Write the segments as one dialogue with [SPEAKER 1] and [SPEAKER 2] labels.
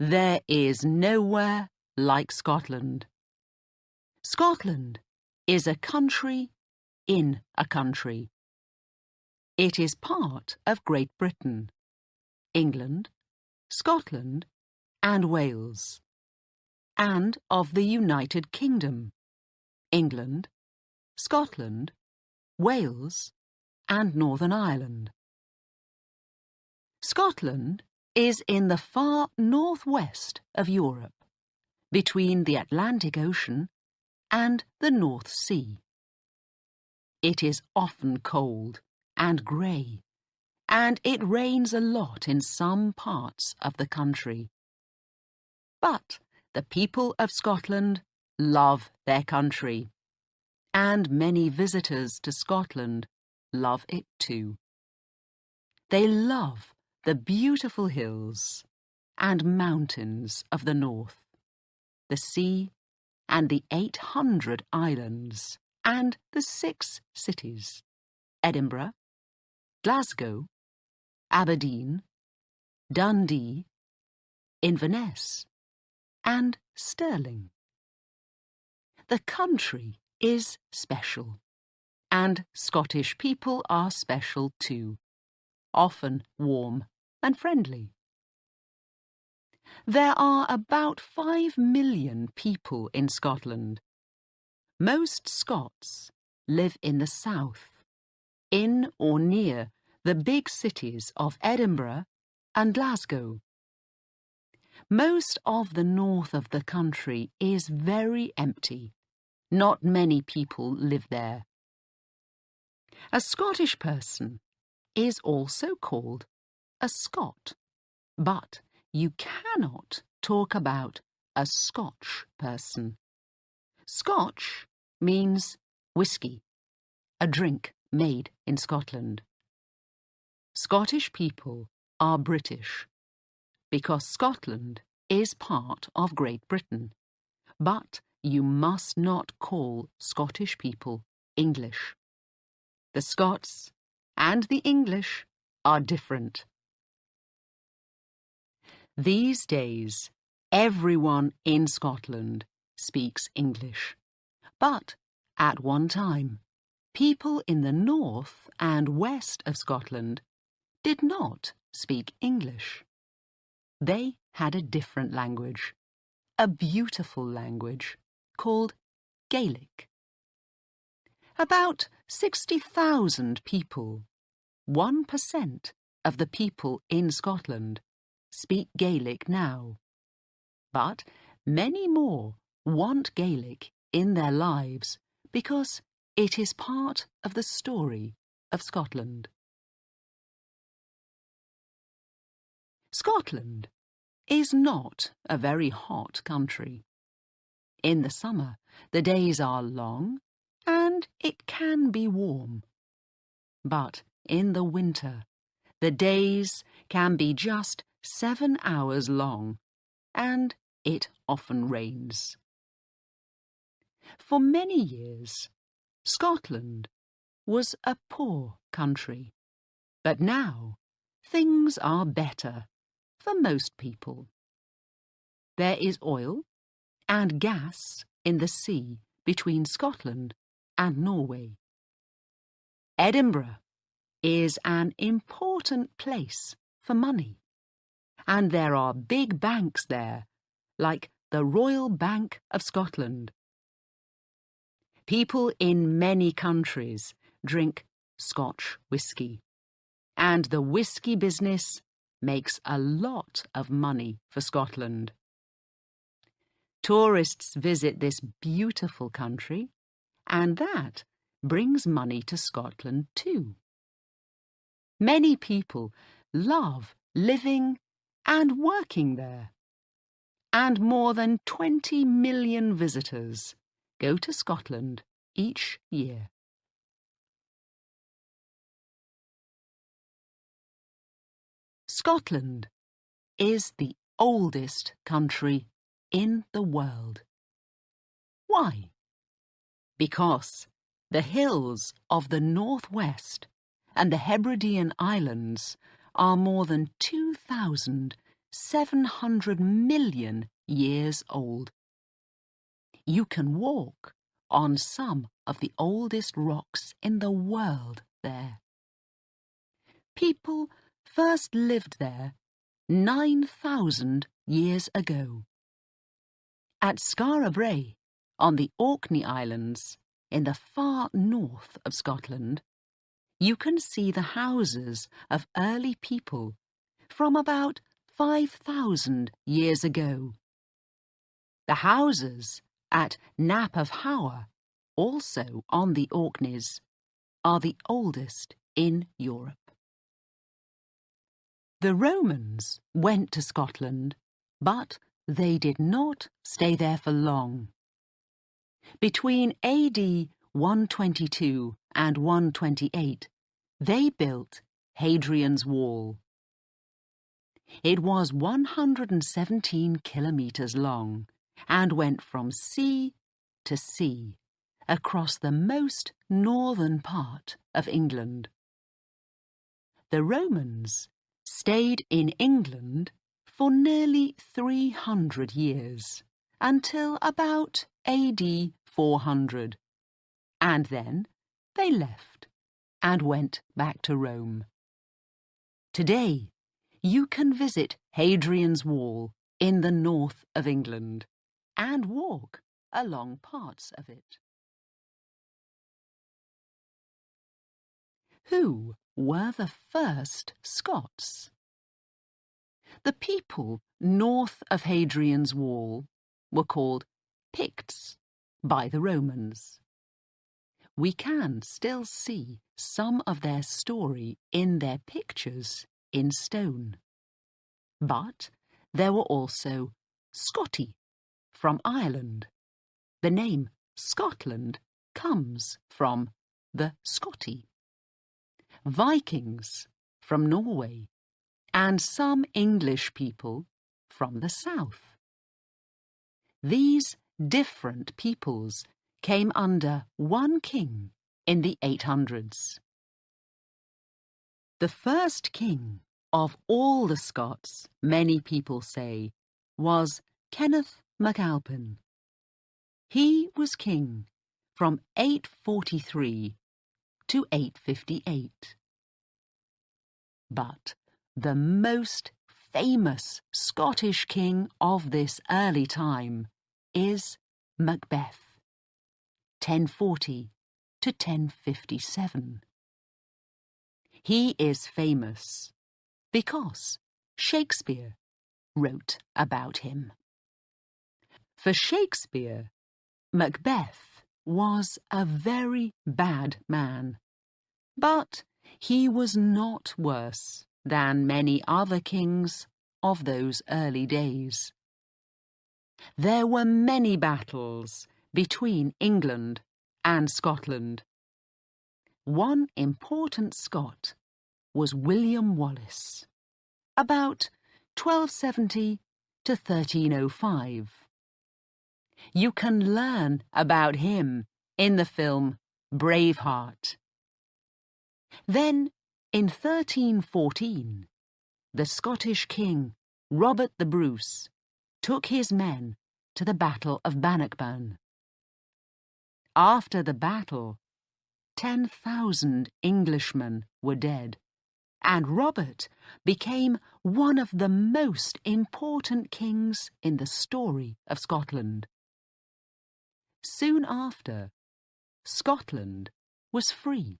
[SPEAKER 1] There is nowhere like Scotland. Scotland is a country in a country. It is part of Great Britain, England, Scotland, and Wales, and of the United Kingdom, England, Scotland, Wales, and Northern Ireland. Scotland is in the far northwest of Europe, between the Atlantic Ocean and the North Sea. It is often cold and grey, and it rains a lot in some parts of the country. But the people of Scotland love their country, and many visitors to Scotland love it too. They love the beautiful hills and mountains of the north, the sea and the 800 islands and the 6 cities, Edinburgh, Glasgow, Aberdeen, Dundee, Inverness, and Stirling. The country is special, and Scottish people are special too, often warm and friendly. There are about 5 million people in Scotland. Most Scots live in the south, in or near the big cities of Edinburgh and Glasgow. Most of the north of the country is very empty. Not many people live there. A Scottish person is also called a Scot, but you cannot talk about a Scotch person. Scotch means whisky, a drink made in Scotland. Scottish people are British because Scotland is part of Great Britain, but you must not call Scottish people English. The Scots and the English are different. These days, everyone in Scotland speaks English, but at one time, people in the north and west of Scotland did not speak English. They had a different language, a beautiful language called Gaelic. About 60,000 people, 1% of the people in Scotland, speak Gaelic now. But many more want Gaelic in their lives because it is part of the story of Scotland. Scotland is not a very hot country. In the summer, the days are long and it can be warm. But in the winter, the days can be just 7 hours long, and it often rains. For many years, Scotland was a poor country, but now things are better for most people. There is oil and gas in the sea between Scotland and Norway. Edinburgh is an important place for money, and there are big banks there, like the Royal Bank of Scotland. People in many countries drink Scotch whisky, and the whisky business makes a lot of money for Scotland. Tourists visit this beautiful country, and that brings money to Scotland too. Many people love living and working there, and more than 20 million visitors go to Scotland each year. Scotland is the oldest country in the world. Why? Because the hills of the northwest and the Hebridean Islands are more than 2,000 700 million years old. You can walk on some of the oldest rocks in the world there. People first lived there 9,000 years ago. At Skara Brae, on the Orkney Islands, in the far north of Scotland, you can see the houses of early people from about 5,000 years ago. The houses at Nap of Hower, also on the Orkneys, are the oldest in Europe. The Romans went to Scotland, but they did not stay there for long. Between AD 122 and 128, they built Hadrian's Wall. It was 117 kilometres long and went from sea to sea across the most northern part of England. The Romans stayed in England for nearly 300 years, until about AD 400, and then they left and went back to Rome. Today, you can visit Hadrian's Wall in the north of England and walk along parts of it. Who were the first Scots? The people north of Hadrian's Wall were called Picts by the Romans. We can still see some of their story in their pictures in stone. But there were also Scotti from Ireland. The name Scotland comes from the Scotti. Vikings from Norway, and some English people from the south. These different peoples came under one king in the 800s. The first king of all the Scots, many people say, was Kenneth MacAlpin. He was king from 843 to 858. But the most famous Scottish king of this early time is Macbeth, 1040 to 1057. He is famous because Shakespeare wrote about him. For Shakespeare, Macbeth was a very bad man, but he was not worse than many other kings of those early days. There were many battles between England and Scotland. One important Scot was William Wallace, about 1270 to 1305. You can learn about him in the film Braveheart. Then, in 1314, the Scottish king, Robert the Bruce, took his men to the Battle of Bannockburn. After the battle, 10,000 Englishmen were dead, and Robert became one of the most important kings in the story of Scotland. Soon after, Scotland was free,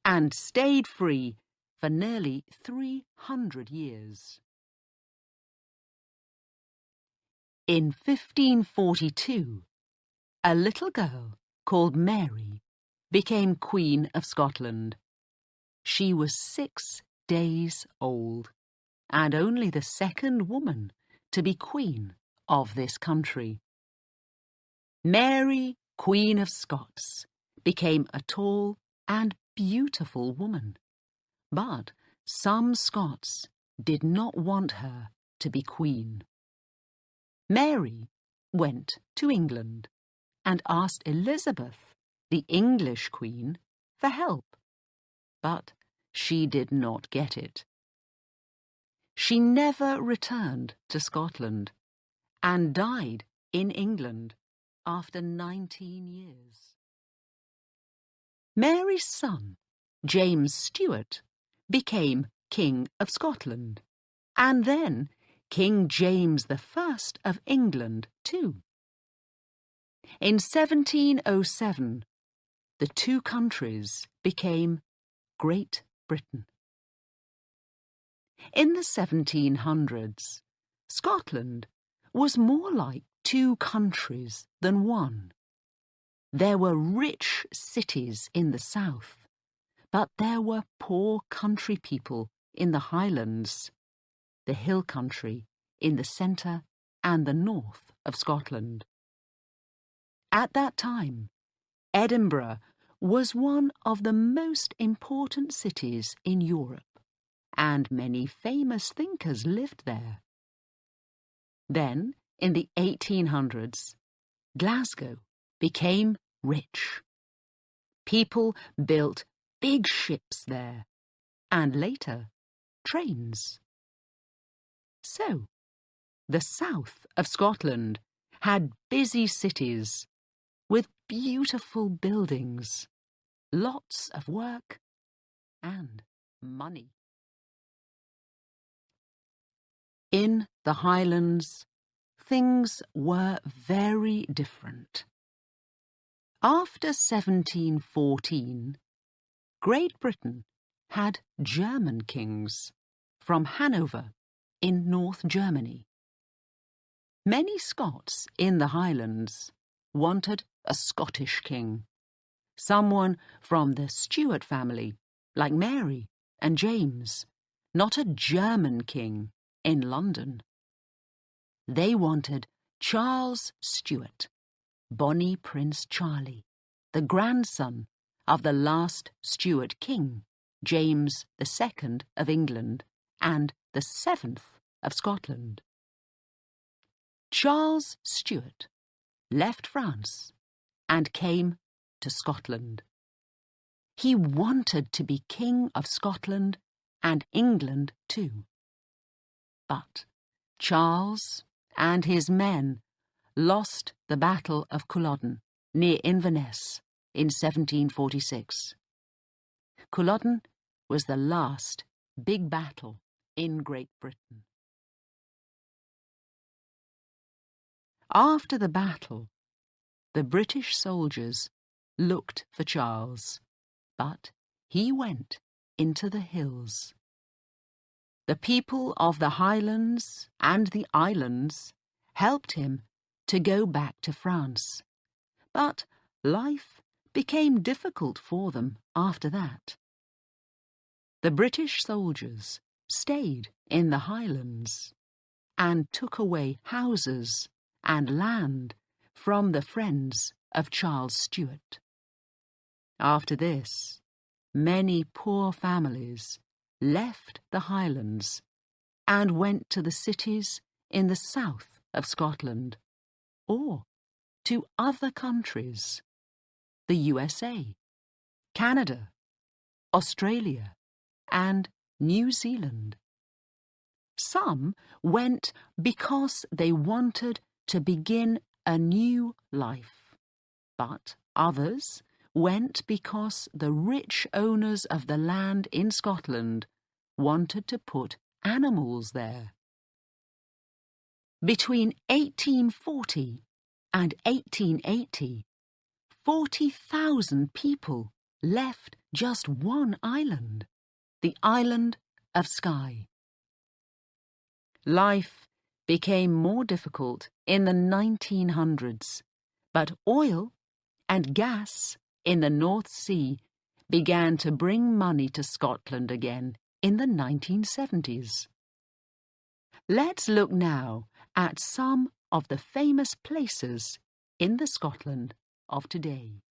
[SPEAKER 1] and stayed free for nearly 300 years. In 1542, a little girl called Mary became Queen of Scotland. She was 6 days old, and only the second woman to be Queen of this country. Mary, Queen of Scots, became a tall and beautiful woman, but some Scots did not want her to be queen. Mary went to England and asked Elizabeth, the English queen, for help, but she did not get it. She never returned to Scotland and died in England after 19 years. Mary's son, James Stuart, became King of Scotland, and then King James I of England too. In 1707, the two countries became Great Britain. In the 1700s, Scotland was more like two countries than one. There were rich cities in the south, but there were poor country people in the Highlands, the hill country in the centre and the north of Scotland. At that time, Edinburgh was one of the most important cities in Europe, and many famous thinkers lived there. Then, in the 1800s, Glasgow became rich. People built big ships there, and later, trains. So, the south of Scotland had busy cities with beautiful buildings, lots of work, and money. In the Highlands, things were very different. After 1714, Great Britain had German kings from Hanover in North Germany. Many Scots in the Highlands wanted a Scottish king, someone from the Stuart family, like Mary and James, not a German king in London. They wanted Charles Stuart, Bonnie Prince Charlie, the grandson of the last Stuart king, James II of England, and the 7th of Scotland. Charles Stuart left France and came to Scotland. He wanted to be King of Scotland and England too. But Charles and his men lost the Battle of Culloden near Inverness in 1746. Culloden was the last big battle in Great Britain. After the battle, the British soldiers looked for Charles, but he went into the hills. The people of the Highlands and the islands helped him to go back to France, but life became difficult for them after that. The British soldiers stayed in the Highlands and took away houses and land from the friends of Charles Stuart. After this, many poor families left the Highlands and went to the cities in the south of Scotland, or to other countries, the USA, Canada, Australia, and New Zealand. Some went because they wanted to begin a new life, but others went because the rich owners of the land in Scotland wanted to put animals there. Between 1840 and 1880, 40,000 people left just one island, the island of Skye. Life became more difficult in the 1900s, but oil and gas in the North Sea began to bring money to Scotland again in the 1970s. Let's look now at some of the famous places in the Scotland of today.